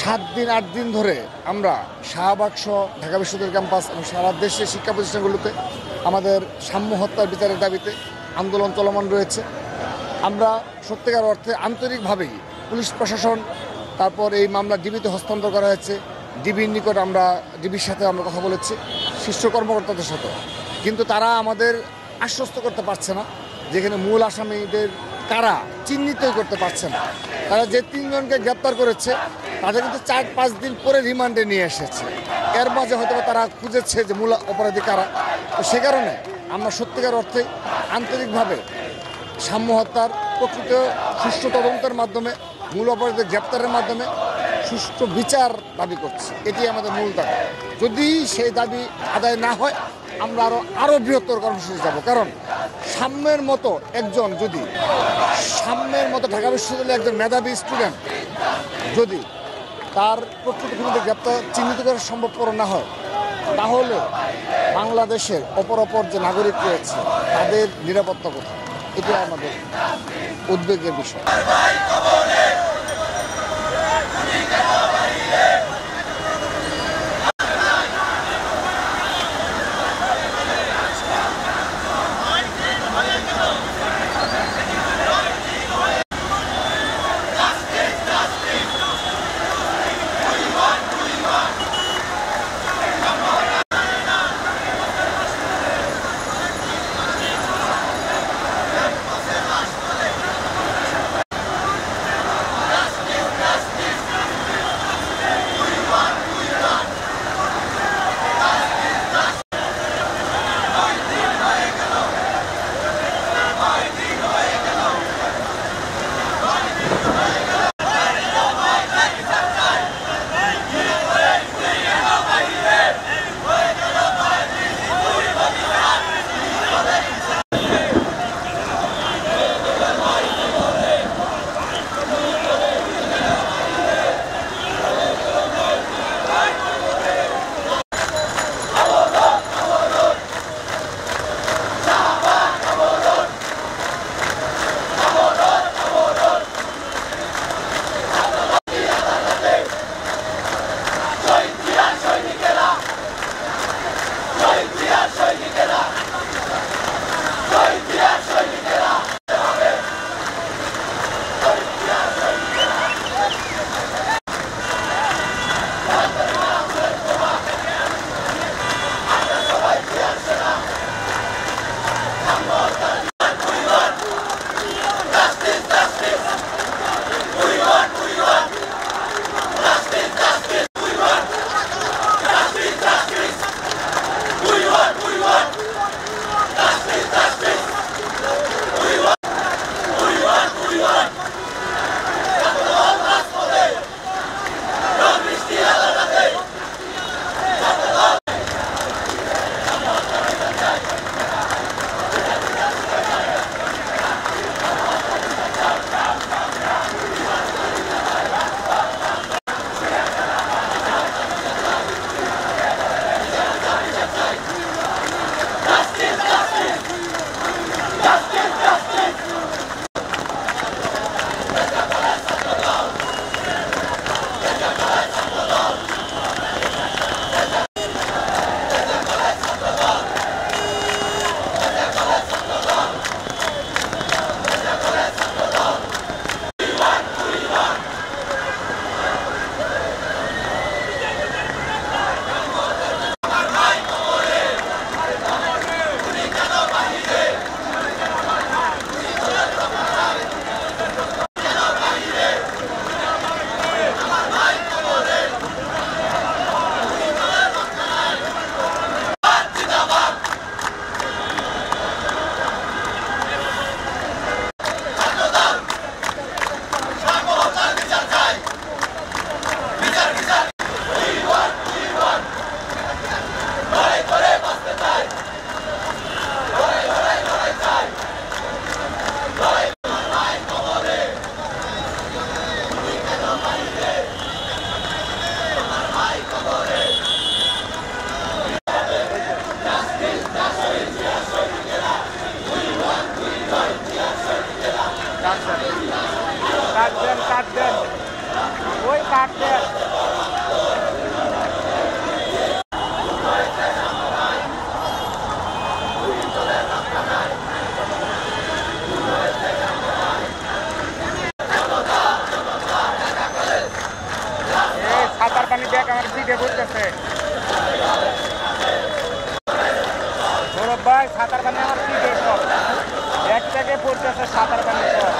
7 দিন 8 দিন ধরে আমরা শাহবাগ সহ ঢাকা বিশ্ববিদ্যালয় ক্যাম্পাস এবং সারা দেশের শিক্ষা প্রতিষ্ঠানগুলোতে আমাদের সাম্য হত্যার বিচারের দাবিতে আন্দোলন চলমান রয়েছে। আমরা সত্যিকার অর্থে আন্তরিকভাবেই পুলিশ প্রশাসন, তারপর এই মামলা ডিবিতে হস্তান্তর করা হয়েছে। ডিবির নিকট আমরা ডিবির সাথে আমরা কথা বলেছি, শীর্ষ কর্মকর্তাদের সাথে, কিন্তু তারা আমাদের আশ্বস্ত করতে পারছে না যেখানে মূল আসামিদের কারা চিহ্নিতই করতে পারছে না। তারা যে 3 জনকে গ্রেপ্তার করেছে তাদের কিন্তু 4-5 দিন পরে রিমান্ডে নিয়ে এসেছে। এর মাঝে হয়তো তারা খুঁজেছে যে মূল অপরাধী কারা। তো সে কারণে আমরা সত্যিকার অর্থে আন্তরিকভাবে সাম্য হত্যার প্রকৃত সুষ্ঠু তদন্তের মাধ্যমে, মূল অপরাধীদের গ্রেপ্তারের মাধ্যমে সুষ্ঠু বিচার দাবি করছি। এটি আমাদের মূল দাবি। যদি সেই দাবি আদায় না হয় আমরা আরও বৃহত্তর কর্মসূচি যাব। কারণ সাম্যের মতো ঢাকা বিশ্ববিদ্যালয়ের একজন মেধাবী স্টুডেন্ট যদি তার প্রকৃত খুনিদের গ্রেপ্তার চিহ্নিত করা সম্ভবপর না হয়, তাহলে বাংলাদেশের অপর যে নাগরিক রয়েছে তাদের নিরাপত্তা কোথায়, এটি আমাদের উদ্বেগের বিষয়। কাট দেন ওই কাট দেন ব্যাগ আমার পিঠে পড়তেছে। সৌরভ ভাই সাঁতার পানি আমার পিঠে সব ব্যাগ থেকে পড়তেছে সাঁতার পানি সব।